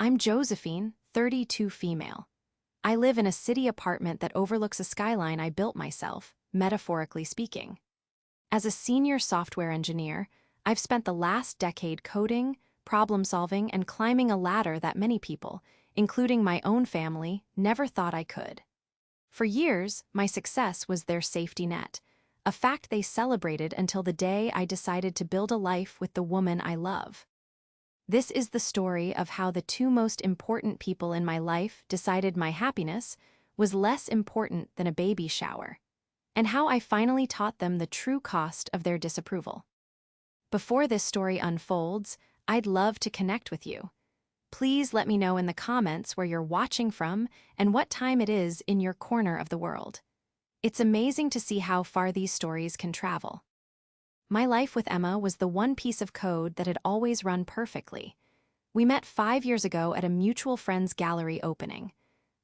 I'm Josephine, 32 female. I live in a city apartment that overlooks a skyline I built myself, metaphorically speaking. As a senior software engineer, I've spent the last decade coding, problem-solving, and climbing a ladder that many people, including my own family, never thought I could. For years, my success was their safety net, a fact they celebrated until the day I decided to build a life with the woman I love. This is the story of how the two most important people in my life decided my happiness was less important than a baby shower, and how I finally taught them the true cost of their disapproval. Before this story unfolds, I'd love to connect with you. Please let me know in the comments where you're watching from and what time it is in your corner of the world. It's amazing to see how far these stories can travel. My life with Emma was the one piece of code that had always run perfectly. We met 5 years ago at a mutual friend's gallery opening.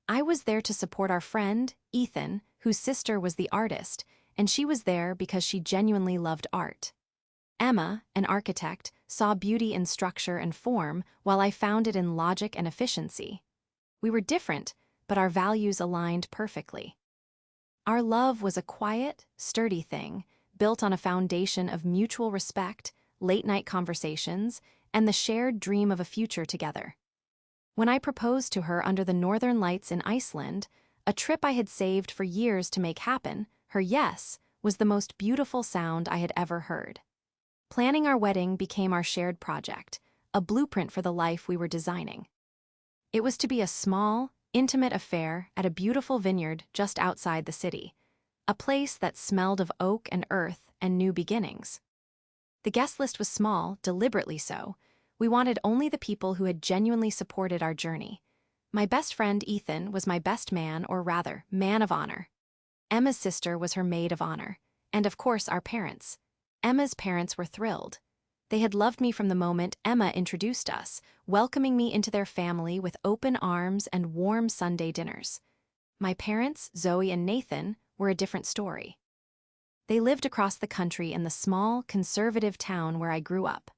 I was there to support our friend, Ethan, whose sister was the artist, and she was there because she genuinely loved art. Emma, an architect, saw beauty in structure and form, while I found it in logic and efficiency. We were different, but our values aligned perfectly. Our love was a quiet, sturdy thing, built on a foundation of mutual respect, late-night conversations, and the shared dream of a future together. When I proposed to her under the northern lights in Iceland, a trip I had saved for years to make happen, her yes was the most beautiful sound I had ever heard. Planning our wedding became our shared project, a blueprint for the life we were designing. It was to be a small, intimate affair at a beautiful vineyard just outside the city, a place that smelled of oak and earth and new beginnings. The guest list was small, deliberately so. We wanted only the people who had genuinely supported our journey. My best friend, Ethan, was my best man, or rather, man of honor. Emma's sister was her maid of honor. And of course, our parents. Emma's parents were thrilled. They had loved me from the moment Emma introduced us, welcoming me into their family with open arms and warm Sunday dinners. My parents, Zoe and Nathan, were a different story. They lived across the country in the small, conservative town where I grew up.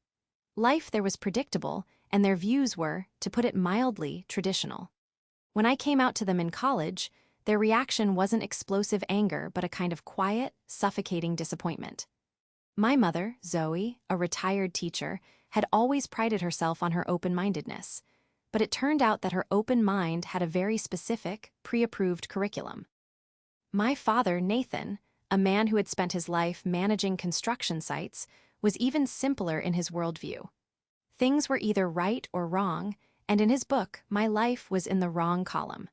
Life there was predictable, and their views were, to put it mildly, traditional. When I came out to them in college, their reaction wasn't explosive anger but a kind of quiet, suffocating disappointment. My mother, Zoe, a retired teacher, had always prided herself on her open-mindedness, but it turned out that her open mind had a very specific, pre-approved curriculum. My father, Nathan, a man who had spent his life managing construction sites, was even simpler in his worldview. Things were either right or wrong, and in his book, my life was in the wrong column.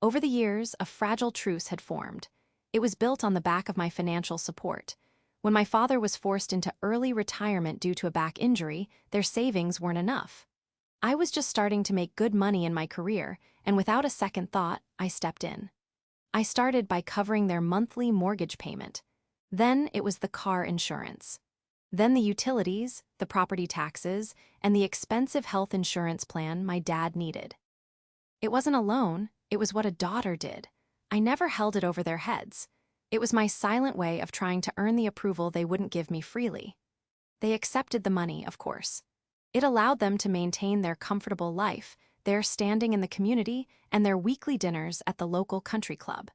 Over the years, a fragile truce had formed. It was built on the back of my financial support. When my father was forced into early retirement due to a back injury, their savings weren't enough. I was just starting to make good money in my career, and without a second thought, I stepped in. I started by covering their monthly mortgage payment. Then it was the car insurance. Then the utilities, the property taxes, and the expensive health insurance plan my dad needed. It wasn't a loan, it was what a daughter did. I never held it over their heads. It was my silent way of trying to earn the approval they wouldn't give me freely. They accepted the money, of course. It allowed them to maintain their comfortable life, their standing in the community, and their weekly dinners at the local country club.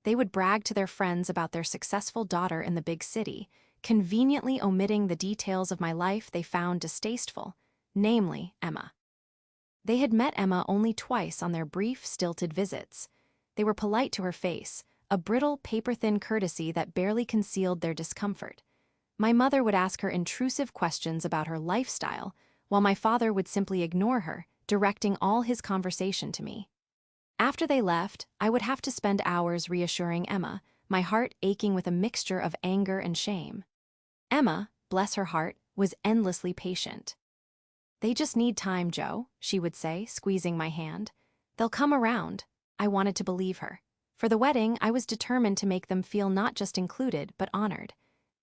They would brag to their friends about their successful daughter in the big city, conveniently omitting the details of my life they found distasteful, namely Emma. They had met Emma only twice on their brief, stilted visits. They were polite to her face, a brittle, paper-thin courtesy that barely concealed their discomfort. My mother would ask her intrusive questions about her lifestyle, while my father would simply ignore her, directing all his conversation to me. After they left, I would have to spend hours reassuring Emma, my heart aching with a mixture of anger and shame. Emma, bless her heart, was endlessly patient. "They just need time, Joe," she would say, squeezing my hand. "They'll come around." I wanted to believe her. For the wedding, I was determined to make them feel not just included, but honored.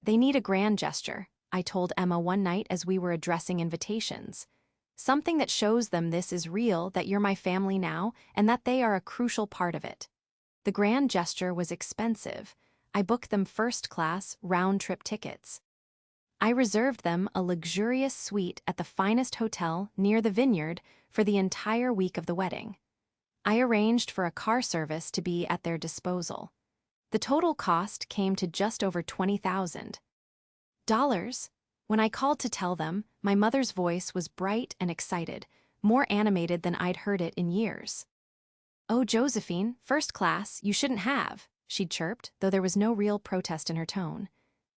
"They need a grand gesture," I told Emma one night as we were addressing invitations. "Something that shows them this is real, that you're my family now, and that they are a crucial part of it." The grand gesture was expensive. I booked them first-class, round-trip tickets. I reserved them a luxurious suite at the finest hotel near the vineyard for the entire week of the wedding. I arranged for a car service to be at their disposal. The total cost came to just over $20,000. When I called to tell them, my mother's voice was bright and excited, more animated than I'd heard it in years. "Oh, Josephine, first class, you shouldn't have," she chirped, though there was no real protest in her tone.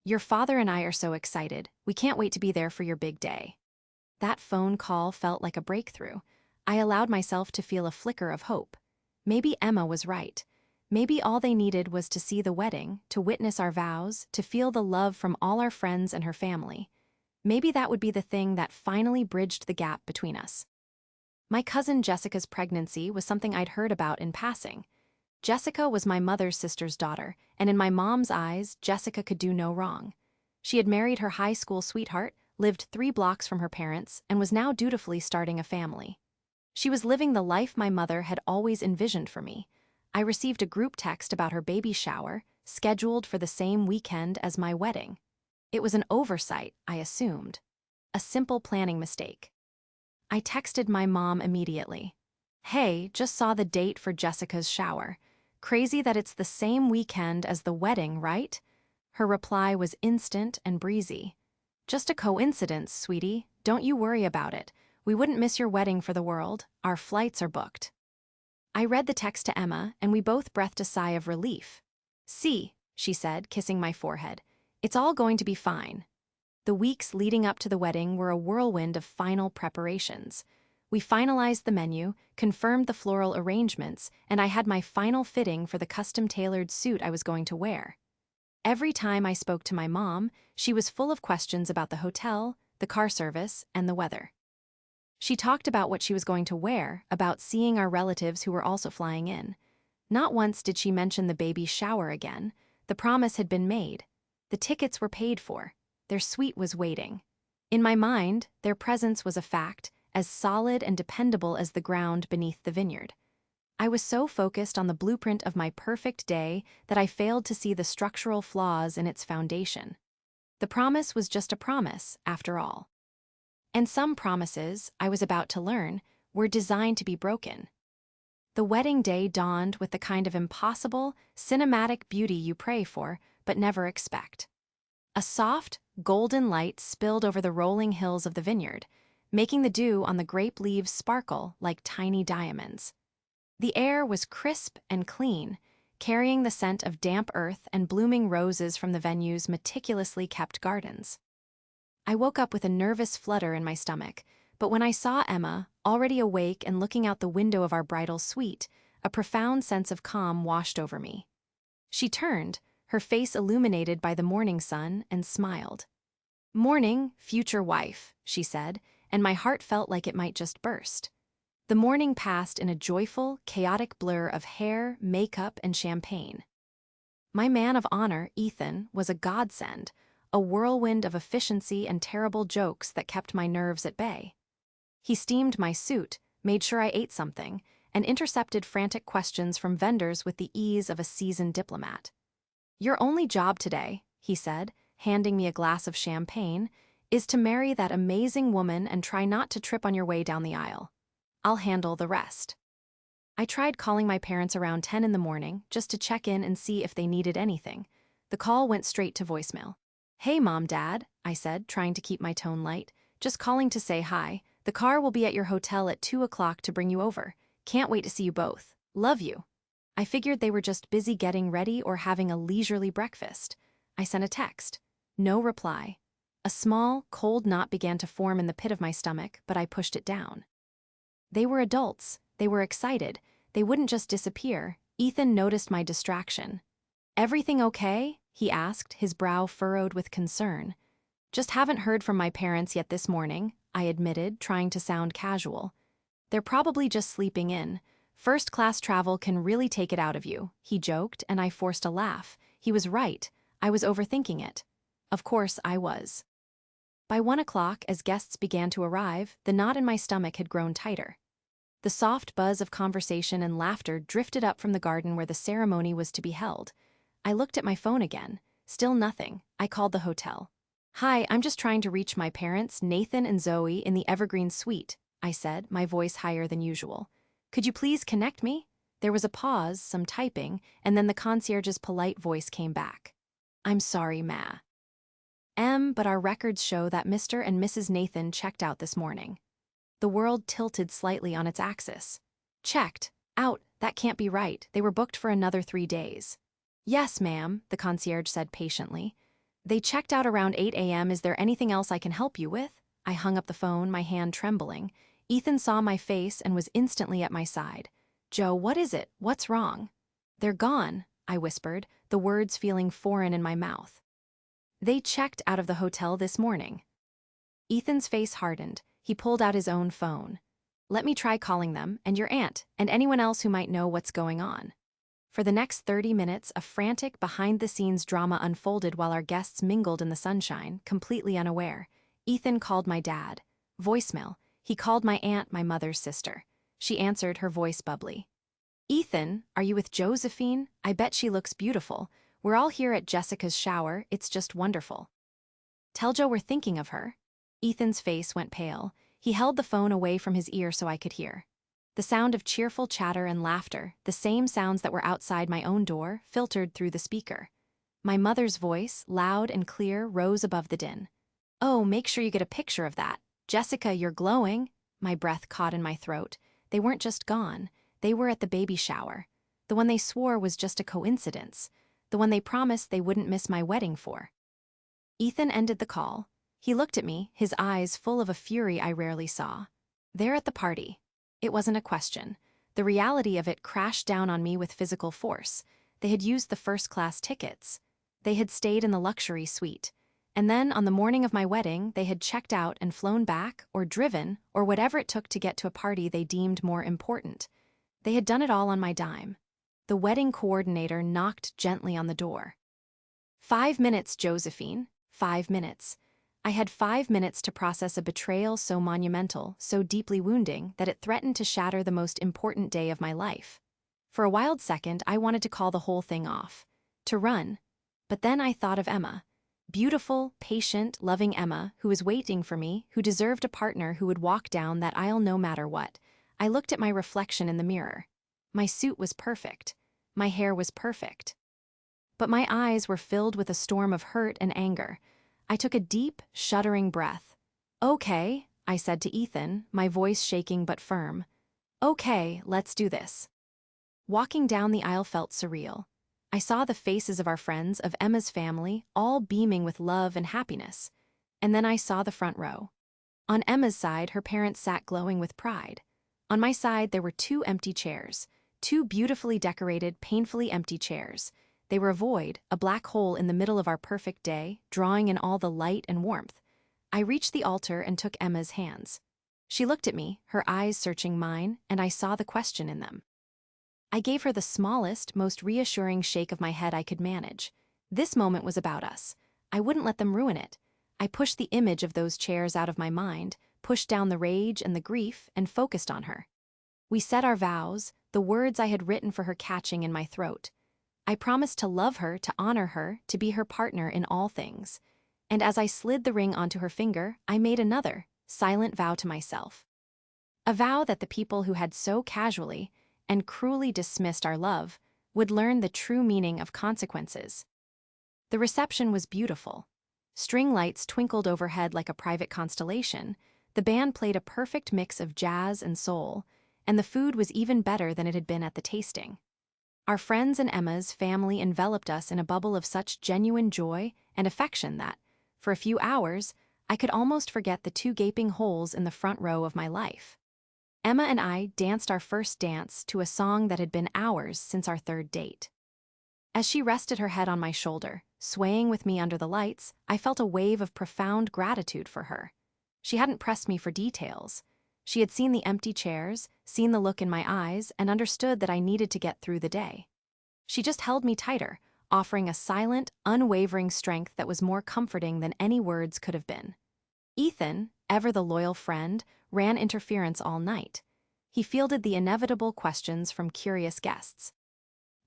"Your father and I are so excited. We can't wait to be there for your big day." That phone call felt like a breakthrough. I allowed myself to feel a flicker of hope. Maybe Emma was right. Maybe all they needed was to see the wedding, to witness our vows, to feel the love from all our friends and her family. Maybe that would be the thing that finally bridged the gap between us. My cousin Jessica's pregnancy was something I'd heard about in passing. Jessica was my mother's sister's daughter, and in my mom's eyes, Jessica could do no wrong. She had married her high school sweetheart, lived 3 blocks from her parents, and was now dutifully starting a family. She was living the life my mother had always envisioned for me. I received a group text about her baby shower, scheduled for the same weekend as my wedding. It was an oversight, I assumed. A simple planning mistake. I texted my mom immediately. "Hey, just saw the date for Jessica's shower. Crazy that it's the same weekend as the wedding, right?" Her reply was instant and breezy. "Just a coincidence, sweetie. Don't you worry about it. We wouldn't miss your wedding for the world. Our flights are booked." I read the text to Emma, and we both breathed a sigh of relief. "See," she said, kissing my forehead. "It's all going to be fine." The weeks leading up to the wedding were a whirlwind of final preparations. We finalized the menu, confirmed the floral arrangements, and I had my final fitting for the custom-tailored suit I was going to wear. Every time I spoke to my mom, she was full of questions about the hotel, the car service, and the weather. She talked about what she was going to wear, about seeing our relatives who were also flying in. Not once did she mention the baby shower again. The promise had been made. The tickets were paid for. Their suite was waiting. In my mind, their presence was a fact, as solid and dependable as the ground beneath the vineyard. I was so focused on the blueprint of my perfect day that I failed to see the structural flaws in its foundation. The promise was just a promise, after all. And some promises, I was about to learn, were designed to be broken. The wedding day dawned with the kind of impossible, cinematic beauty you pray for, but never expect. A soft, golden light spilled over the rolling hills of the vineyard, making the dew on the grape leaves sparkle like tiny diamonds. The air was crisp and clean, carrying the scent of damp earth and blooming roses from the venue's meticulously kept gardens. I woke up with a nervous flutter in my stomach, but when I saw Emma, already awake and looking out the window of our bridal suite, a profound sense of calm washed over me. She turned, her face illuminated by the morning sun, and smiled. "Morning, future wife," she said, and my heart felt like it might just burst. The morning passed in a joyful, chaotic blur of hair, makeup, and champagne. My man of honor, Ethan, was a godsend, a whirlwind of efficiency and terrible jokes that kept my nerves at bay. He steamed my suit, made sure I ate something, and intercepted frantic questions from vendors with the ease of a seasoned diplomat. "Your only job today," he said, handing me a glass of champagne, "is to marry that amazing woman and try not to trip on your way down the aisle. I'll handle the rest." I tried calling my parents around 10 in the morning just to check in and see if they needed anything. The call went straight to voicemail. "Hey, Mom, Dad," I said, trying to keep my tone light. "Just calling to say hi. The car will be at your hotel at 2 o'clock to bring you over. Can't wait to see you both. Love you." I figured they were just busy getting ready or having a leisurely breakfast. I sent a text. No reply. A small, cold knot began to form in the pit of my stomach, but I pushed it down. They were adults. They were excited. They wouldn't just disappear. Ethan noticed my distraction. "Everything okay?" he asked, his brow furrowed with concern. "Just haven't heard from my parents yet this morning," I admitted, trying to sound casual. "They're probably just sleeping in. First-class travel can really take it out of you," he joked, and I forced a laugh. He was right. I was overthinking it. Of course I was. By 1 o'clock, as guests began to arrive, the knot in my stomach had grown tighter. The soft buzz of conversation and laughter drifted up from the garden where the ceremony was to be held. I looked at my phone again. Still nothing. I called the hotel. Hi, I'm just trying to reach my parents, Nathan and Zoe, in the Evergreen Suite, I said, my voice higher than usual. Could you please connect me? There was a pause, some typing, and then the concierge's polite voice came back. I'm sorry, Ma. But our records show that Mr. and Mrs. Nathan checked out this morning. The world tilted slightly on its axis. Checked. Out. That can't be right. They were booked for another 3 days. Yes, ma'am, the concierge said patiently. They checked out around 8 a.m. Is there anything else I can help you with? I hung up the phone, my hand trembling. Ethan saw my face and was instantly at my side. Joe, what is it? What's wrong? They're gone, I whispered, the words feeling foreign in my mouth. They checked out of the hotel this morning. Ethan's face hardened. He pulled out his own phone. Let me try calling them, and your aunt, and anyone else who might know what's going on. For the next 30 minutes, a frantic, behind-the-scenes drama unfolded while our guests mingled in the sunshine, completely unaware. Ethan called my dad. Voicemail. He called my aunt, my mother's sister. She answered, her voice bubbly. Ethan, are you with Josephine? I bet she looks beautiful. We're all here at Jessica's shower. It's just wonderful. Tell Jo we're thinking of her. Ethan's face went pale. He held the phone away from his ear so I could hear. The sound of cheerful chatter and laughter, the same sounds that were outside my own door, filtered through the speaker. My mother's voice, loud and clear, rose above the din. Oh, make sure you get a picture of that. Jessica, you're glowing. My breath caught in my throat. They weren't just gone. They were at the baby shower. The one they swore was just a coincidence. The one they promised they wouldn't miss my wedding for. Ethan ended the call. He looked at me, his eyes full of a fury I rarely saw. They're at the party. It wasn't a question. The reality of it crashed down on me with physical force. They had used the first-class tickets. They had stayed in the luxury suite. And then, on the morning of my wedding, they had checked out and flown back, or driven, or whatever it took to get to a party they deemed more important. They had done it all on my dime. The wedding coordinator knocked gently on the door. 5 minutes, Josephine. 5 minutes. I had 5 minutes to process a betrayal so monumental, so deeply wounding, that it threatened to shatter the most important day of my life. For a wild second, I wanted to call the whole thing off. To run. But then I thought of Emma. Beautiful, patient, loving Emma, who was waiting for me, who deserved a partner who would walk down that aisle no matter what. I looked at my reflection in the mirror. My suit was perfect. My hair was perfect. But my eyes were filled with a storm of hurt and anger. I took a deep, shuddering breath. Okay, I said to Ethan, my voice shaking but firm. Okay, let's do this. Walking down the aisle felt surreal. I saw the faces of our friends, of Emma's family, all beaming with love and happiness. And then I saw the front row. On Emma's side, her parents sat glowing with pride. On my side, there were 2 empty chairs. 2 beautifully decorated, painfully empty chairs. They were a void, a black hole in the middle of our perfect day, drawing in all the light and warmth. I reached the altar and took Emma's hands. She looked at me, her eyes searching mine, and I saw the question in them. I gave her the smallest, most reassuring shake of my head I could manage. This moment was about us. I wouldn't let them ruin it. I pushed the image of those chairs out of my mind, pushed down the rage and the grief, and focused on her. We said our vows, the words I had written for her catching in my throat. I promised to love her, to honor her, to be her partner in all things. And as I slid the ring onto her finger, I made another, silent vow to myself. A vow that the people who had so casually and cruelly dismissed our love would learn the true meaning of consequences. The reception was beautiful. String lights twinkled overhead like a private constellation, the band played a perfect mix of jazz and soul, and the food was even better than it had been at the tasting. Our friends and Emma's family enveloped us in a bubble of such genuine joy and affection that, for a few hours, I could almost forget the 2 gaping holes in the front row of my life. Emma and I danced our first dance to a song that had been hours since our 3rd date. As she rested her head on my shoulder, swaying with me under the lights, I felt a wave of profound gratitude for her. She hadn't pressed me for details. She had seen the empty chairs, seen the look in my eyes, and understood that I needed to get through the day. She just held me tighter, offering a silent, unwavering strength that was more comforting than any words could have been. Ethan, ever the loyal friend, ran interference all night. He fielded the inevitable questions from curious guests.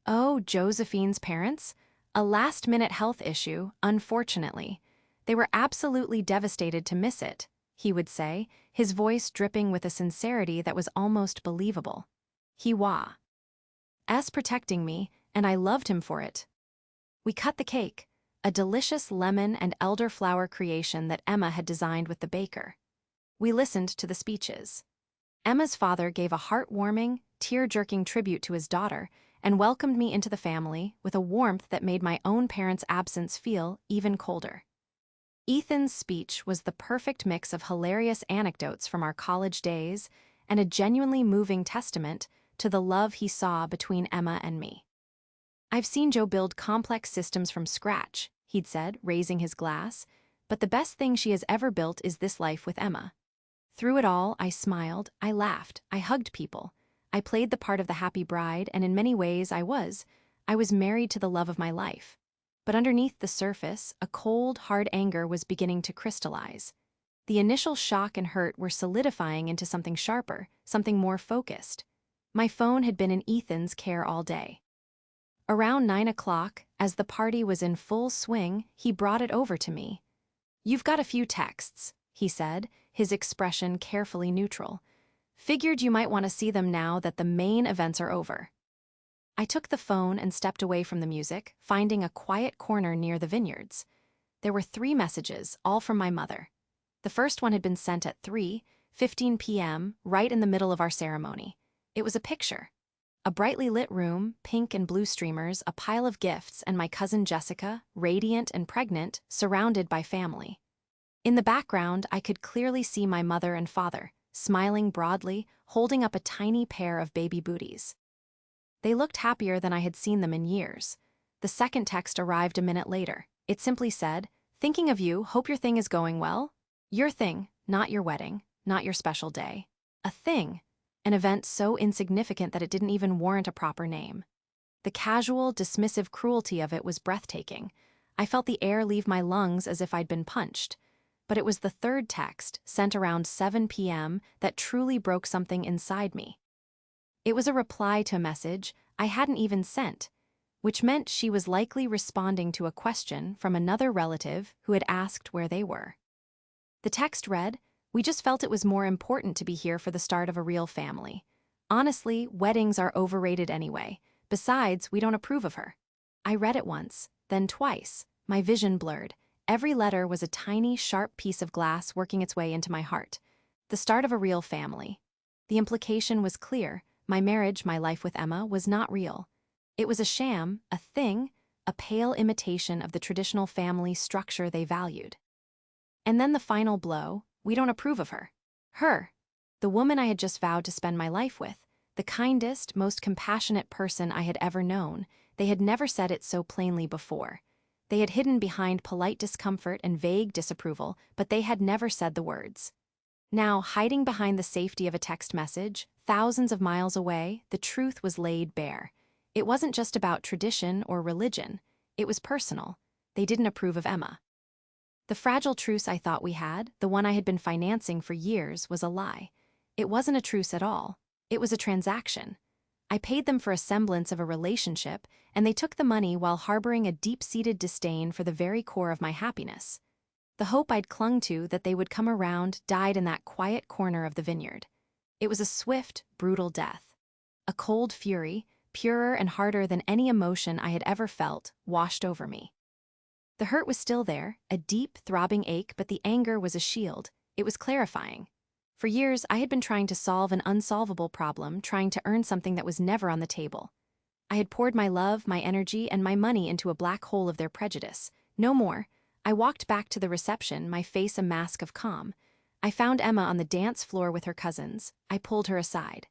Oh, Josephine's parents? A last-minute health issue, unfortunately. They were absolutely devastated to miss it, he would say, his voice dripping with a sincerity that was almost believable. He was protecting me, and I loved him for it. We cut the cake, a delicious lemon and elderflower creation that Emma had designed with the baker. We listened to the speeches. Emma's father gave a heartwarming, tear-jerking tribute to his daughter and welcomed me into the family with a warmth that made my own parents' absence feel even colder. Ethan's speech was the perfect mix of hilarious anecdotes from our college days and a genuinely moving testament to the love he saw between Emma and me. "I've seen Joe build complex systems from scratch," he'd said, raising his glass, "but the best thing she has ever built is this life with Emma." Through it all, I smiled, I laughed, I hugged people. I played the part of the happy bride, and in many ways I was married to the love of my life. But underneath the surface, a cold, hard anger was beginning to crystallize. The initial shock and hurt were solidifying into something sharper, something more focused. My phone had been in Ethan's care all day. Around 9 o'clock, as the party was in full swing, he brought it over to me. "You've got a few texts," he said, his expression carefully neutral. "Figured you might want to see them now that the main events are over." I took the phone and stepped away from the music, finding a quiet corner near the vineyards. There were 3 messages, all from my mother. The first one had been sent at 3:15 p.m., right in the middle of our ceremony. It was a picture. A brightly lit room, pink and blue streamers, a pile of gifts, and my cousin Jessica, radiant and pregnant, surrounded by family. In the background, I could clearly see my mother and father, smiling broadly, holding up a tiny pair of baby booties. They looked happier than I had seen them in years. The second text arrived a minute later. It simply said, "Thinking of you, hope your thing is going well. Your thing, not your wedding, not your special day. A thing, an event so insignificant that it didn't even warrant a proper name." The casual, dismissive cruelty of it was breathtaking. I felt the air leave my lungs as if I'd been punched. But it was the third text, sent around 7 p.m., that truly broke something inside me. It was a reply to a message I hadn't even sent, which meant she was likely responding to a question from another relative who had asked where they were. The text read, "We just felt it was more important to be here for the start of a real family. Honestly, weddings are overrated anyway. Besides, we don't approve of her." I read it once, then twice. My vision blurred. Every letter was a tiny, sharp piece of glass working its way into my heart. The start of a real family. The implication was clear. My marriage, my life with Emma, was not real. It was a sham, a thing, a pale imitation of the traditional family structure they valued. And then the final blow, "We don't approve of her." Her, the woman I had just vowed to spend my life with, the kindest, most compassionate person I had ever known. They had never said it so plainly before. They had hidden behind polite discomfort and vague disapproval, but they had never said the words. Now, hiding behind the safety of a text message, thousands of miles away, the truth was laid bare. It wasn't just about tradition or religion. It was personal. They didn't approve of Emma. The fragile truce I thought we had, the one I had been financing for years, was a lie. It wasn't a truce at all. It was a transaction. I paid them for a semblance of a relationship, and they took the money while harboring a deep-seated disdain for the very core of my happiness. The hope I'd clung to that they would come around died in that quiet corner of the vineyard. It was a swift, brutal death. A cold fury, purer and harder than any emotion I had ever felt, washed over me. The hurt was still there, a deep, throbbing ache, but the anger was a shield. It was clarifying. For years, I had been trying to solve an unsolvable problem, trying to earn something that was never on the table. I had poured my love, my energy, and my money into a black hole of their prejudice. No more. I walked back to the reception, my face a mask of calm. I found Emma on the dance floor with her cousins. I pulled her aside.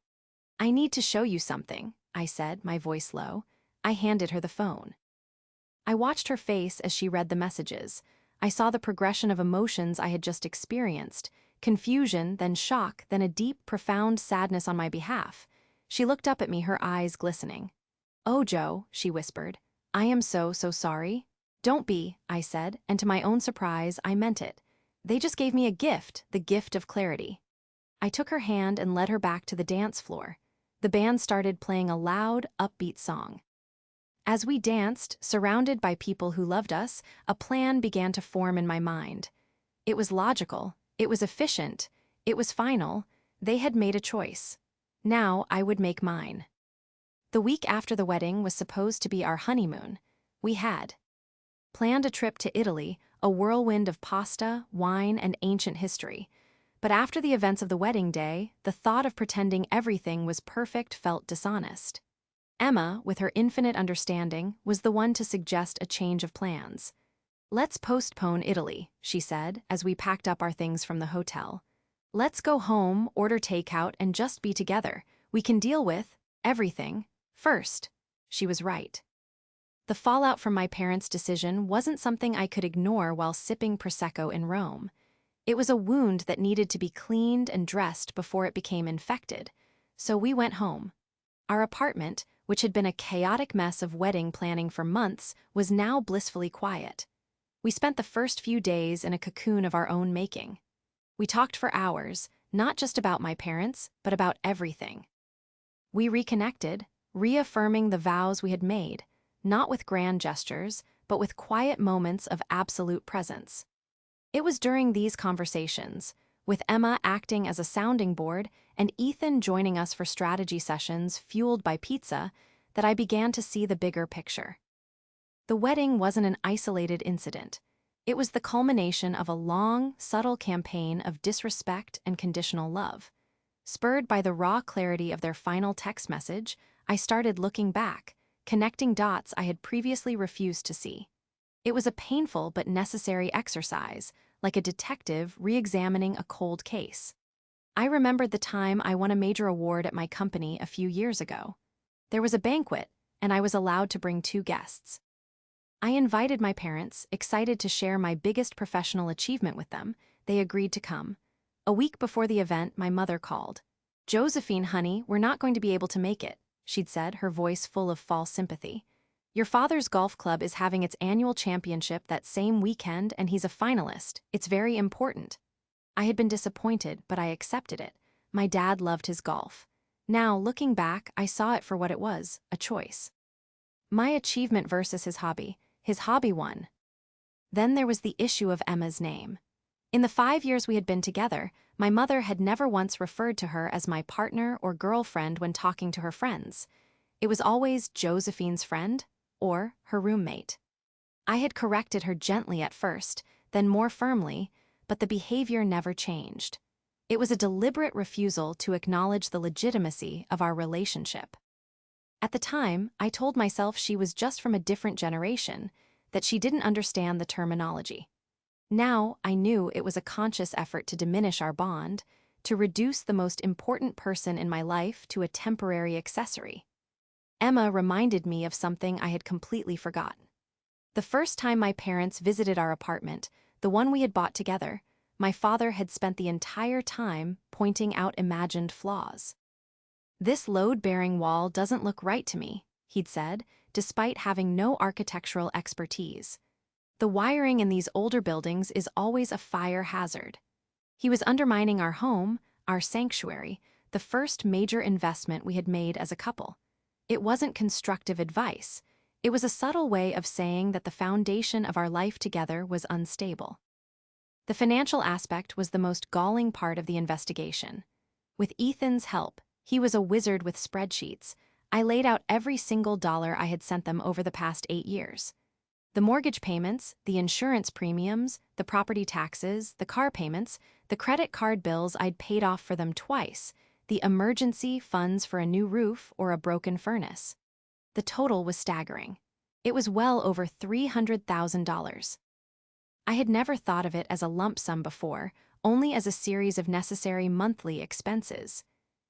"I need to show you something," I said, my voice low. I handed her the phone. I watched her face as she read the messages. I saw the progression of emotions I had just experienced. Confusion, then shock, then a deep, profound sadness on my behalf. She looked up at me, her eyes glistening. "Oh, Joe," she whispered. "I am so sorry." "Don't be," I said, and to my own surprise, I meant it. They just gave me a gift, the gift of clarity. I took her hand and led her back to the dance floor. The band started playing a loud, upbeat song. As we danced, surrounded by people who loved us, a plan began to form in my mind. It was logical, it was efficient, it was final. They had made a choice. Now I would make mine. The week after the wedding was supposed to be our honeymoon. We had planned a trip to Italy, a whirlwind of pasta, wine, and ancient history. But after the events of the wedding day, the thought of pretending everything was perfect felt dishonest. Emma, with her infinite understanding, was the one to suggest a change of plans. "Let's postpone Italy," she said, as we packed up our things from the hotel. "Let's go home, order takeout, and just be together. We can deal with everything first." She was right. The fallout from my parents' decision wasn't something I could ignore while sipping Prosecco in Rome. It was a wound that needed to be cleaned and dressed before it became infected. So we went home. Our apartment, which had been a chaotic mess of wedding planning for months, was now blissfully quiet. We spent the first few days in a cocoon of our own making. We talked for hours, not just about my parents, but about everything. We reconnected, reaffirming the vows we had made, not with grand gestures, but with quiet moments of absolute presence. It was during these conversations, with Emma acting as a sounding board and Ethan joining us for strategy sessions fueled by pizza, that I began to see the bigger picture. The wedding wasn't an isolated incident. It was the culmination of a long, subtle campaign of disrespect and conditional love. Spurred by the raw clarity of their final text message, I started looking back, connecting dots I had previously refused to see. It was a painful but necessary exercise, like a detective re-examining a cold case. I remembered the time I won a major award at my company a few years ago. There was a banquet, and I was allowed to bring 2 guests. I invited my parents, excited to share my biggest professional achievement with them. They agreed to come. A week before the event, my mother called. "Josephine, honey, we're not going to be able to make it," she'd said, her voice full of false sympathy. "Your father's golf club is having its annual championship that same weekend, and he's a finalist. It's very important." I had been disappointed, but I accepted it. My dad loved his golf. Now, looking back, I saw it for what it was, a choice. My achievement versus his hobby. His hobby won. Then there was the issue of Emma's name. In the 5 years we had been together, my mother had never once referred to her as my partner or girlfriend when talking to her friends. It was always Josephine's friend or her roommate. I had corrected her gently at first, then more firmly, but the behavior never changed. It was a deliberate refusal to acknowledge the legitimacy of our relationship. At the time, I told myself she was just from a different generation, that she didn't understand the terminology. Now, I knew it was a conscious effort to diminish our bond, to reduce the most important person in my life to a temporary accessory. Emma reminded me of something I had completely forgotten. The first time my parents visited our apartment, the one we had bought together, my father had spent the entire time pointing out imagined flaws. "This load-bearing wall doesn't look right to me," he'd said, despite having no architectural expertise. "The wiring in these older buildings is always a fire hazard." He was undermining our home, our sanctuary, the first major investment we had made as a couple. It wasn't constructive advice. It was a subtle way of saying that the foundation of our life together was unstable. The financial aspect was the most galling part of the investigation. With Ethan's help, he was a wizard with spreadsheets. I laid out every single dollar I had sent them over the past 8 years. The mortgage payments, the insurance premiums, the property taxes, the car payments, the credit card bills I'd paid off for them twice, the emergency funds for a new roof or a broken furnace. The total was staggering. It was well over $300,000. I had never thought of it as a lump sum before, only as a series of necessary monthly expenses.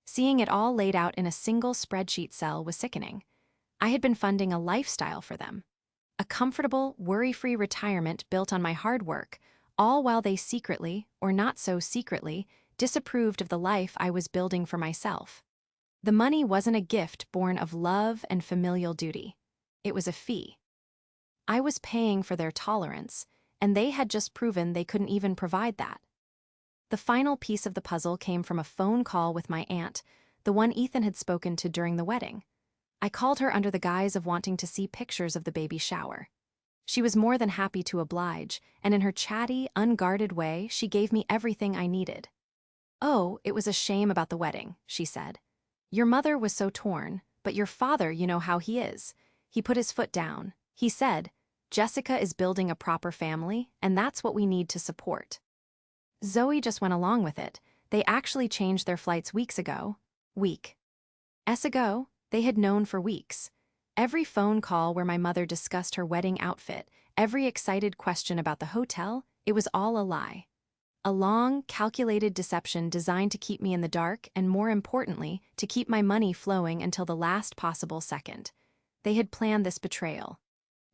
Seeing it all laid out in a single spreadsheet cell was sickening. I had been funding a lifestyle for them. A comfortable, worry-free retirement built on my hard work, all while they secretly, or not so secretly, disapproved of the life I was building for myself. The money wasn't a gift born of love and familial duty. It was a fee. I was paying for their tolerance, and they had just proven they couldn't even provide that. The final piece of the puzzle came from a phone call with my aunt, the one Ethan had spoken to during the wedding. I called her under the guise of wanting to see pictures of the baby shower. She was more than happy to oblige, and in her chatty, unguarded way, she gave me everything I needed. "Oh, it was a shame about the wedding," she said. "Your mother was so torn, but your father, you know how he is." He put his foot down. He said, "Jessica is building a proper family, and that's what we need to support." Zoe just went along with it. They actually changed their flights weeks ago. Ago, they had known for weeks. Every phone call where my mother discussed her wedding outfit, every excited question about the hotel, it was all a lie. A long, calculated deception designed to keep me in the dark and, more importantly, to keep my money flowing until the last possible second. They had planned this betrayal.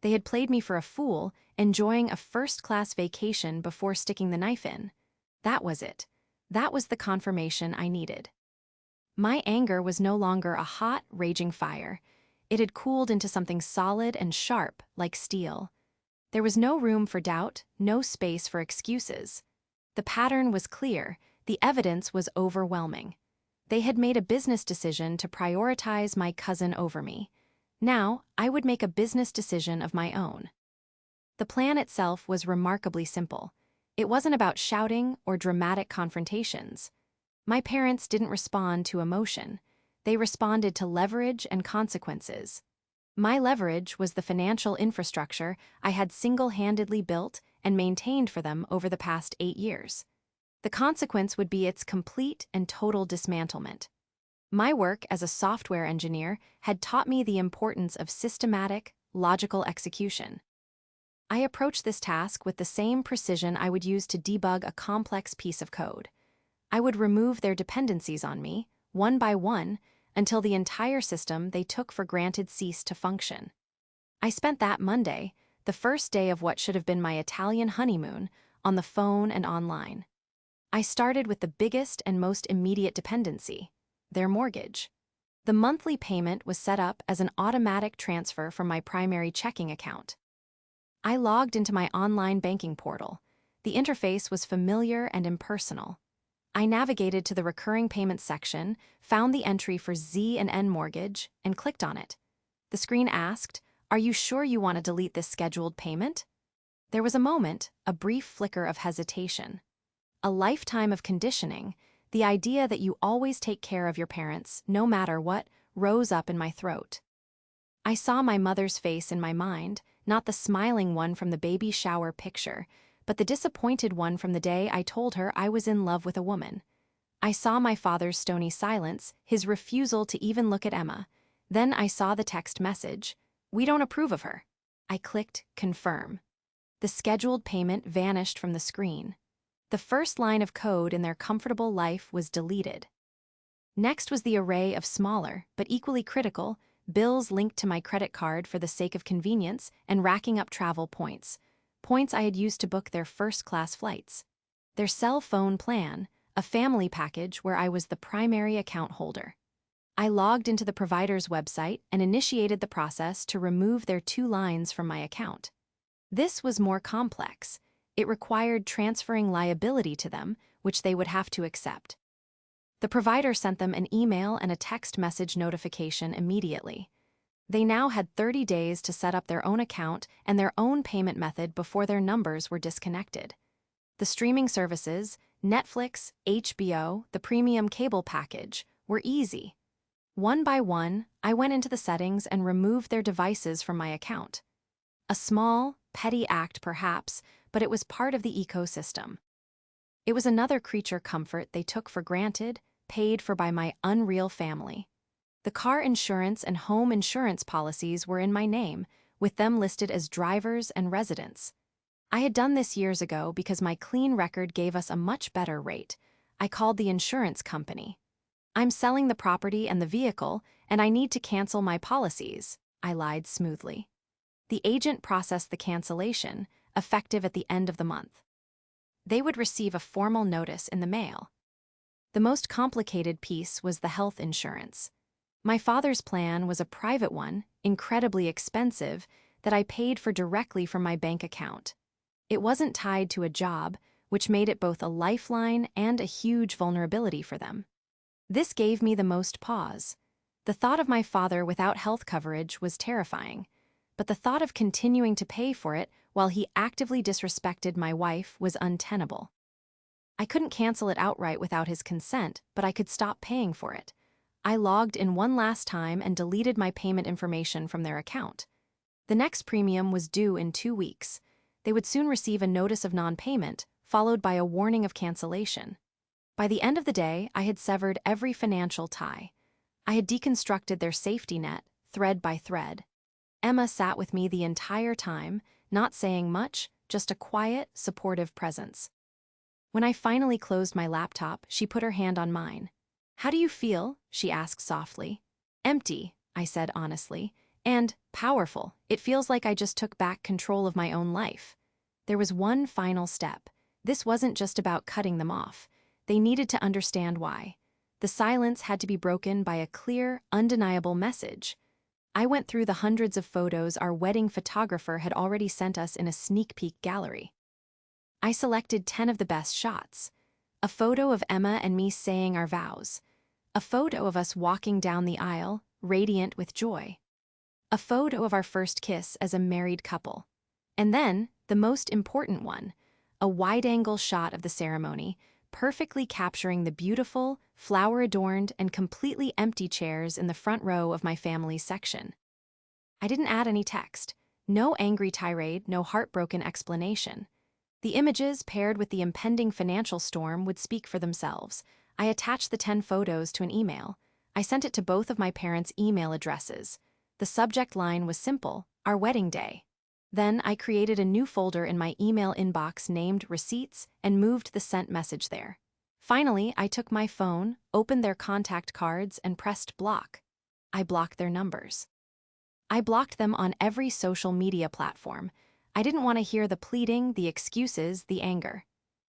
They had played me for a fool, enjoying a first-class vacation before sticking the knife in. That was it. That was the confirmation I needed. My anger was no longer a hot, raging fire. It had cooled into something solid and sharp, like steel. There was no room for doubt, no space for excuses. The pattern was clear, the evidence was overwhelming. They had made a business decision to prioritize my cousin over me. Now, I would make a business decision of my own. The plan itself was remarkably simple. It wasn't about shouting or dramatic confrontations. My parents didn't respond to emotion. They responded to leverage and consequences. My leverage was the financial infrastructure I had single-handedly built and maintained for them over the past 8 years. The consequence would be its complete and total dismantlement. My work as a software engineer had taught me the importance of systematic, logical execution. I approached this task with the same precision I would use to debug a complex piece of code. I would remove their dependencies on me, one by one, until the entire system they took for granted ceased to function. I spent that Monday, the first day of what should have been my Italian honeymoon, on the phone and online. I started with the biggest and most immediate dependency, their mortgage. The monthly payment was set up as an automatic transfer from my primary checking account. I logged into my online banking portal. The interface was familiar and impersonal. I navigated to the recurring payments section, found the entry for Z&N mortgage, and clicked on it. The screen asked, "Are you sure you want to delete this scheduled payment?" There was a moment, a brief flicker of hesitation. A lifetime of conditioning, the idea that you always take care of your parents, no matter what, rose up in my throat. I saw my mother's face in my mind, not the smiling one from the baby shower picture, but the disappointed one from the day I told her I was in love with a woman. I saw my father's stony silence, his refusal to even look at Emma. Then I saw the text message, "We don't approve of her." I clicked confirm. The scheduled payment vanished from the screen. The first line of code in their comfortable life was deleted. Next was the array of smaller, but equally critical, bills linked to my credit card for the sake of convenience and racking up travel points. Points I had used to book their first-class flights. Their cell phone plan, a family package where I was the primary account holder. I logged into the provider's website and initiated the process to remove their 2 lines from my account. This was more complex. It required transferring liability to them, which they would have to accept. The provider sent them an email and a text message notification immediately. They now had 30 days to set up their own account and their own payment method before their numbers were disconnected. The streaming services, Netflix, HBO, the premium cable package, were easy. One by one, I went into the settings and removed their devices from my account. A small, petty act perhaps, but it was part of the ecosystem. It was another creature comfort they took for granted, paid for by my unreal family. The car insurance and home insurance policies were in my name, with them listed as drivers and residents. I had done this years ago because my clean record gave us a much better rate. I called the insurance company. "I'm selling the property and the vehicle, and I need to cancel my policies," I lied smoothly. The agent processed the cancellation, effective at the end of the month. They would receive a formal notice in the mail. The most complicated piece was the health insurance. My father's plan was a private one, incredibly expensive, that I paid for directly from my bank account. It wasn't tied to a job, which made it both a lifeline and a huge vulnerability for them. This gave me the most pause. The thought of my father without health coverage was terrifying, but the thought of continuing to pay for it while he actively disrespected my wife was untenable. I couldn't cancel it outright without his consent, but I could stop paying for it. I logged in one last time and deleted my payment information from their account. The next premium was due in 2 weeks. They would soon receive a notice of non-payment, followed by a warning of cancellation. By the end of the day, I had severed every financial tie. I had deconstructed their safety net, thread by thread. Emma sat with me the entire time, not saying much, just a quiet, supportive presence. When I finally closed my laptop, she put her hand on mine. "How do you feel?" she asked softly. "Empty," I said honestly, "and powerful. It feels like I just took back control of my own life." There was one final step. This wasn't just about cutting them off. They needed to understand why. The silence had to be broken by a clear, undeniable message. I went through the hundreds of photos our wedding photographer had already sent us in a sneak peek gallery. I selected 10 of the best shots. A photo of Emma and me saying our vows. A photo of us walking down the aisle, radiant with joy. A photo of our first kiss as a married couple. And then, the most important one, a wide-angle shot of the ceremony, perfectly capturing the beautiful, flower-adorned, and completely empty chairs in the front row of my family's section. I didn't add any text. No angry tirade, no heartbroken explanation. The images, paired with the impending financial storm, would speak for themselves. I attached the 10 photos to an email. I sent it to both of my parents' email addresses. The subject line was simple: our wedding day. Then I created a new folder in my email inbox named Receipts and moved the sent message there. Finally, I took my phone, opened their contact cards, and pressed block. I blocked their numbers. I blocked them on every social media platform. I didn't want to hear the pleading, the excuses, the anger.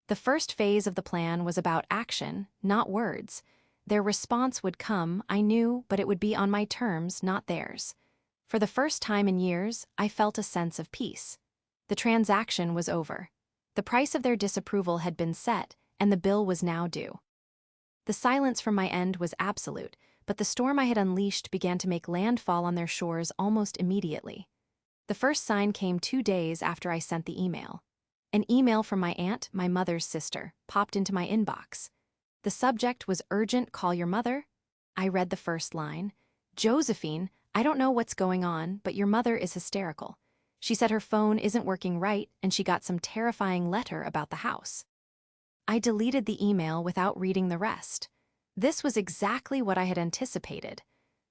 The first phase of the plan was about action, not words. Their response would come, I knew, but it would be on my terms, not theirs. For the first time in years, I felt a sense of peace. The transaction was over. The price of their disapproval had been set, and the bill was now due. The silence from my end was absolute, but the storm I had unleashed began to make landfall on their shores almost immediately. The first sign came 2 days after I sent the email. An email from my aunt, my mother's sister, popped into my inbox. The subject was urgent, call your mother. I read the first line. Josephine, I don't know what's going on, but your mother is hysterical. She said her phone isn't working right, and she got some terrifying letter about the house. I deleted the email without reading the rest. This was exactly what I had anticipated.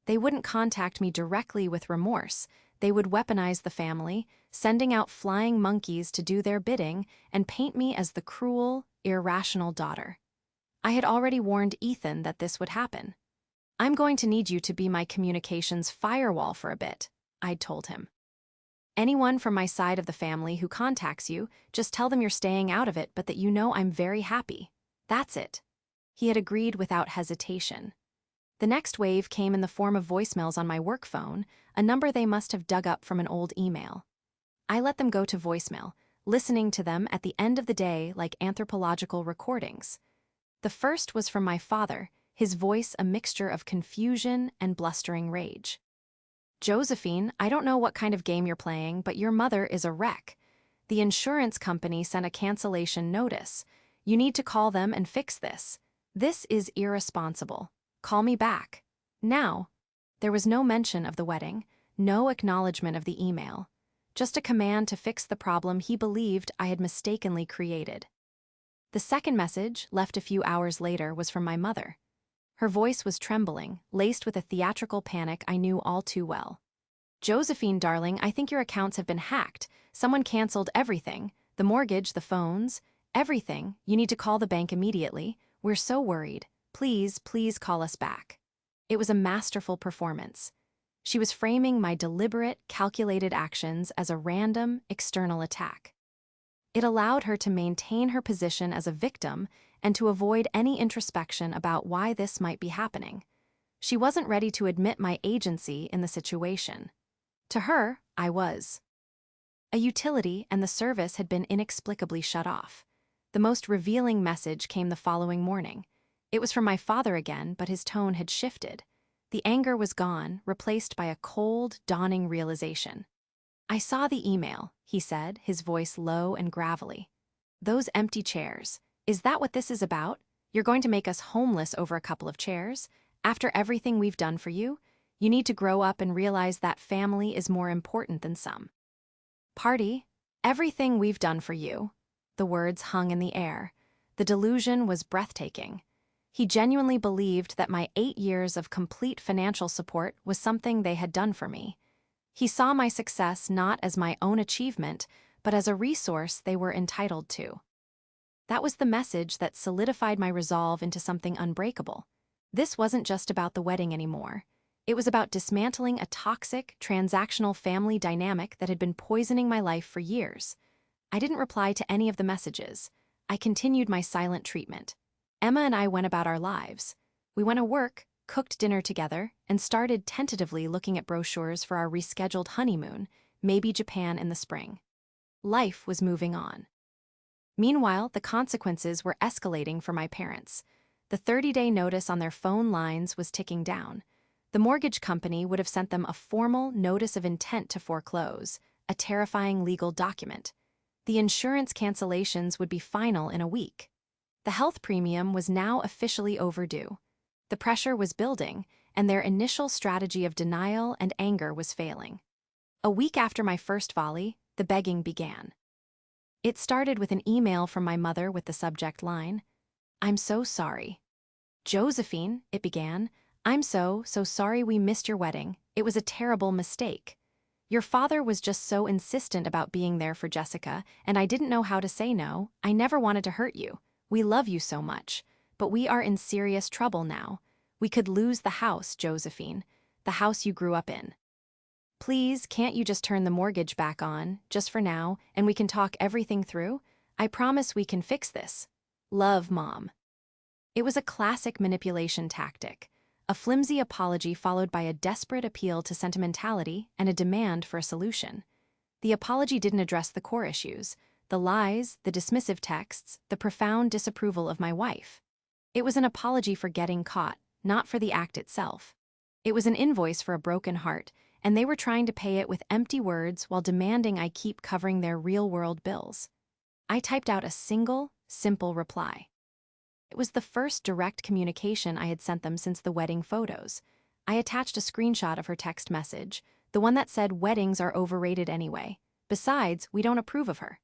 They wouldn't contact me directly with remorse. They would weaponize the family, sending out flying monkeys to do their bidding and paint me as the cruel, irrational daughter. I had already warned Ethan that this would happen. I'm going to need you to be my communications firewall for a bit, I'd told him. Anyone from my side of the family who contacts you, just tell them you're staying out of it, but that you know I'm very happy. That's it. He had agreed without hesitation. The next wave came in the form of voicemails on my work phone, a number they must have dug up from an old email. I let them go to voicemail, listening to them at the end of the day like anthropological recordings. The first was from my father, his voice a mixture of confusion and blustering rage. Josephine, I don't know what kind of game you're playing, but your mother is a wreck. The insurance company sent a cancellation notice. You need to call them and fix this. This is irresponsible. Call me back. Now. There was no mention of the wedding, no acknowledgement of the email, just a command to fix the problem he believed I had mistakenly created. The second message, left a few hours later, was from my mother. Her voice was trembling, laced with a theatrical panic I knew all too well. Josephine, darling, I think your accounts have been hacked. Someone canceled everything. The mortgage, the phones, everything. You need to call the bank immediately. We're so worried. Please, please call us back. It was a masterful performance. She was framing my deliberate, calculated actions as a random, external attack. It allowed her to maintain her position as a victim and to avoid any introspection about why this might be happening. She wasn't ready to admit my agency in the situation. To her, I was. A utility and the service had been inexplicably shut off. The most revealing message came the following morning. It was from my father again, but his tone had shifted. The anger was gone, replaced by a cold, dawning realization. "I saw the email," he said, his voice low and gravelly. "Those empty chairs. Is that what this is about? You're going to make us homeless over a couple of chairs? After everything we've done for you? You need to grow up and realize that family is more important than some." "Party? Everything we've done for you." The words hung in the air. The delusion was breathtaking. He genuinely believed that my 8 years of complete financial support was something they had done for me. He saw my success not as my own achievement, but as a resource they were entitled to. That was the message that solidified my resolve into something unbreakable. This wasn't just about the wedding anymore. It was about dismantling a toxic, transactional family dynamic that had been poisoning my life for years. I didn't reply to any of the messages. I continued my silent treatment. Emma and I went about our lives. We went to work, cooked dinner together, and started tentatively looking at brochures for our rescheduled honeymoon, maybe Japan in the spring. Life was moving on. Meanwhile, the consequences were escalating for my parents. The 30-day notice on their phone lines was ticking down. The mortgage company would have sent them a formal notice of intent to foreclose, a terrifying legal document. The insurance cancellations would be final in a week. The health premium was now officially overdue. The pressure was building, and their initial strategy of denial and anger was failing. A week after my first volley, the begging began. It started with an email from my mother with the subject line, "I'm so sorry." "Josephine," it began, "I'm so sorry we missed your wedding. It was a terrible mistake. Your father was just so insistent about being there for Jessica, and I didn't know how to say no. I never wanted to hurt you. We love you so much. But we are in serious trouble now. We could lose the house, Josephine, the house you grew up in. Please, can't you just turn the mortgage back on, just for now, and we can talk everything through? I promise we can fix this. Love, Mom." It was a classic manipulation tactic. A flimsy apology followed by a desperate appeal to sentimentality and a demand for a solution. The apology didn't address the core issues, the lies, the dismissive texts, the profound disapproval of my wife. It was an apology for getting caught, not for the act itself. It was an invoice for a broken heart, and they were trying to pay it with empty words while demanding I keep covering their real-world bills. I typed out a single, simple reply. It was the first direct communication I had sent them since the wedding photos. I attached a screenshot of her text message, the one that said weddings are overrated anyway. Besides, we don't approve of her.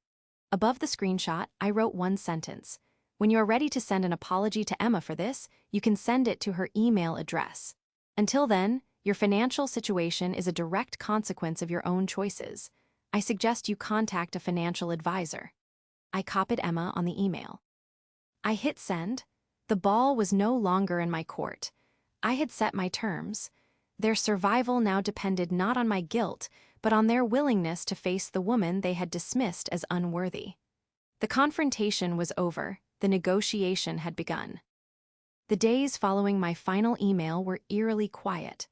Above the screenshot, I wrote one sentence. When you are ready to send an apology to Emma for this, you can send it to her email address. Until then, your financial situation is a direct consequence of your own choices. I suggest you contact a financial advisor. I copied Emma on the email. I hit send. The ball was no longer in my court. I had set my terms. Their survival now depended not on my guilt, but on their willingness to face the woman they had dismissed as unworthy. The confrontation was over. The negotiation had begun. The days following my final email were eerily quiet.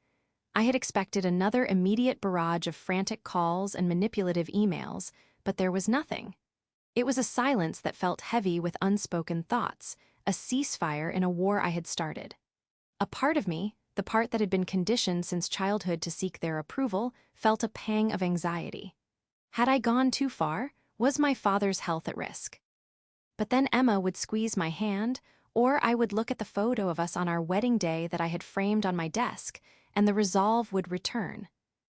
I had expected another immediate barrage of frantic calls and manipulative emails, but there was nothing. It was a silence that felt heavy with unspoken thoughts, a ceasefire in a war I had started. A part of me, the part that had been conditioned since childhood to seek their approval, felt a pang of anxiety. Had I gone too far? Was my father's health at risk? But then Emma would squeeze my hand, or I would look at the photo of us on our wedding day that I had framed on my desk, and the resolve would return.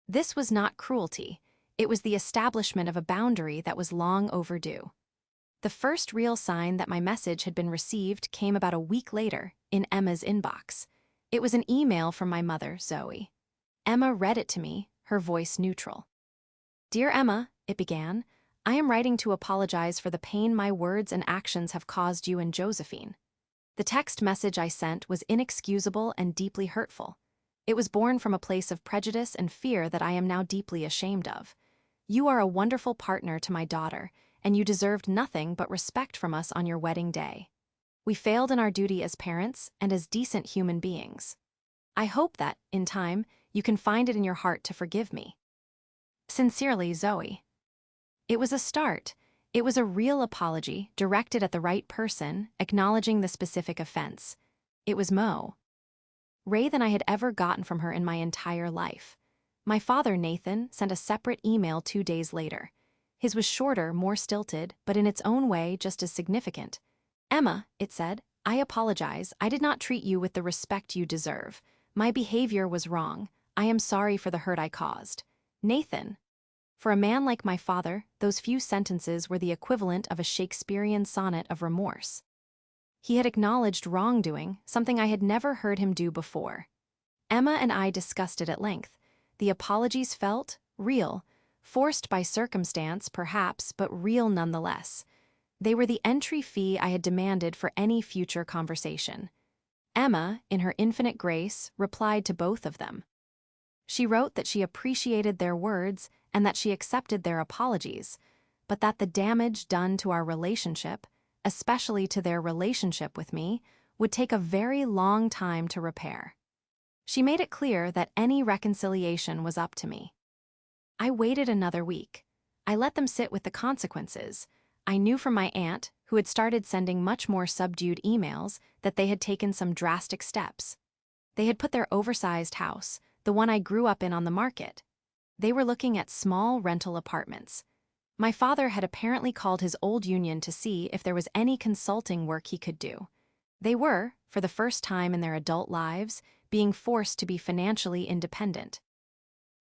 This was not cruelty. It was the establishment of a boundary that was long overdue. The first real sign that my message had been received came about a week later, in Emma's inbox. It was an email from my mother, Zoe. Emma read it to me, her voice neutral. "Dear Emma," it began, "I am writing to apologize for the pain my words and actions have caused you and Josephine." The text message I sent was inexcusable and deeply hurtful. It was born from a place of prejudice and fear that I am now deeply ashamed of. You are a wonderful partner to my daughter, and you deserved nothing but respect from us on your wedding day. We failed in our duty as parents and as decent human beings. I hope that, in time, you can find it in your heart to forgive me. Sincerely, Zoe. It was a start. It was a real apology, directed at the right person, acknowledging the specific offense. It was Mo. than I had ever gotten from her in my entire life. My father, Nathan, sent a separate email 2 days later. His was shorter, more stilted, but in its own way just as significant. "Emma," it said, "I apologize. I did not treat you with the respect you deserve. My behavior was wrong. I am sorry for the hurt I caused. Nathan." For a man like my father, those few sentences were the equivalent of a Shakespearean sonnet of remorse. He had acknowledged wrongdoing, something I had never heard him do before. Emma and I discussed it at length. The apologies felt real, forced by circumstance, perhaps, but real nonetheless. They were the entry fee I had demanded for any future conversation. Emma, in her infinite grace, replied to both of them. She wrote that she appreciated their words and that she accepted their apologies, but that the damage done to our relationship, especially to their relationship with me, would take a very long time to repair. She made it clear that any reconciliation was up to me. I waited another week. I let them sit with the consequences. I knew from my aunt, who had started sending much more subdued emails, that they had taken some drastic steps. They had put their oversized house, the one I grew up in, on the market. They were looking at small rental apartments. My father had apparently called his old union to see if there was any consulting work he could do. They were, for the first time in their adult lives, being forced to be financially independent.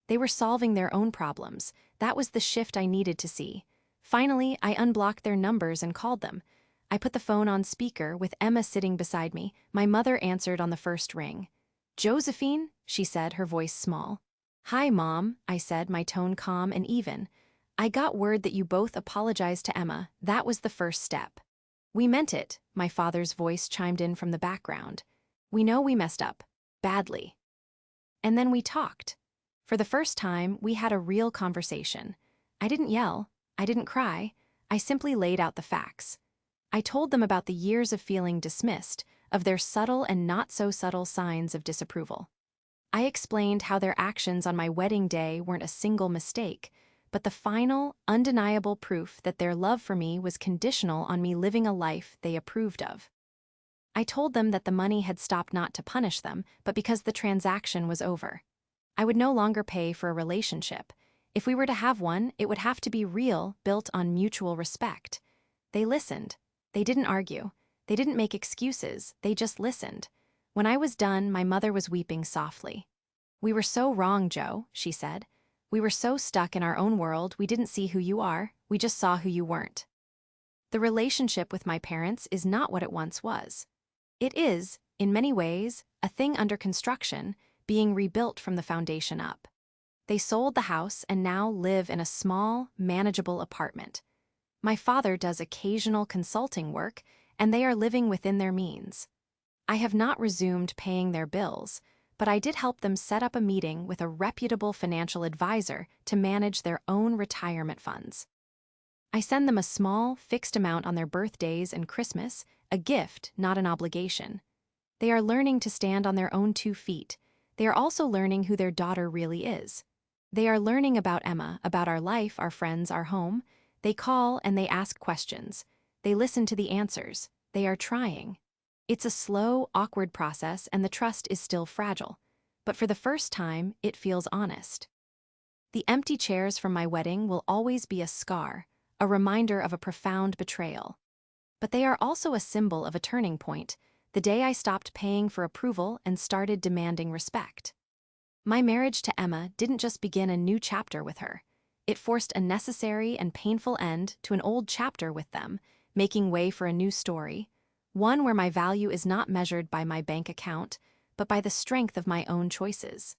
They were solving their own problems. That was the shift I needed to see. Finally, I unblocked their numbers and called them. I put the phone on speaker with Emma sitting beside me. My mother answered on the first ring. "Josephine," she said, her voice small. "Hi, Mom," I said, my tone calm and even. "I got word that you both apologized to Emma. That was the first step." "We meant it," my father's voice chimed in from the background. "We know we messed up. Badly." And then we talked. For the first time, we had a real conversation. I didn't yell. I didn't cry. I simply laid out the facts. I told them about the years of feeling dismissed, of their subtle and not-so-subtle signs of disapproval. I explained how their actions on my wedding day weren't a single mistake, but the final, undeniable proof that their love for me was conditional on me living a life they approved of. I told them that the money had stopped not to punish them, but because the transaction was over. I would no longer pay for a relationship. If we were to have one, it would have to be real, built on mutual respect. They listened. They didn't argue. They didn't make excuses. They just listened. When I was done, my mother was weeping softly. "We were so wrong, Joe," she said. "We were so stuck in our own world, we didn't see who you are, we just saw who you weren't." The relationship with my parents is not what it once was. It is, in many ways, a thing under construction, being rebuilt from the foundation up. They sold the house and now live in a small, manageable apartment. My father does occasional consulting work, and they are living within their means. I have not resumed paying their bills, but I did help them set up a meeting with a reputable financial advisor to manage their own retirement funds. I send them a small, fixed amount on their birthdays and Christmas, a gift, not an obligation. They are learning to stand on their own 2 feet. They are also learning who their daughter really is. They are learning about Emma, about our life, our friends, our home. They call and they ask questions. They listen to the answers. They are trying. It's a slow, awkward process, and the trust is still fragile. But for the first time, it feels honest. The empty chairs from my wedding will always be a scar, a reminder of a profound betrayal. But they are also a symbol of a turning point, the day I stopped paying for approval and started demanding respect. My marriage to Emma didn't just begin a new chapter with her. It forced a necessary and painful end to an old chapter with them, making way for a new story, one where my value is not measured by my bank account, but by the strength of my own choices.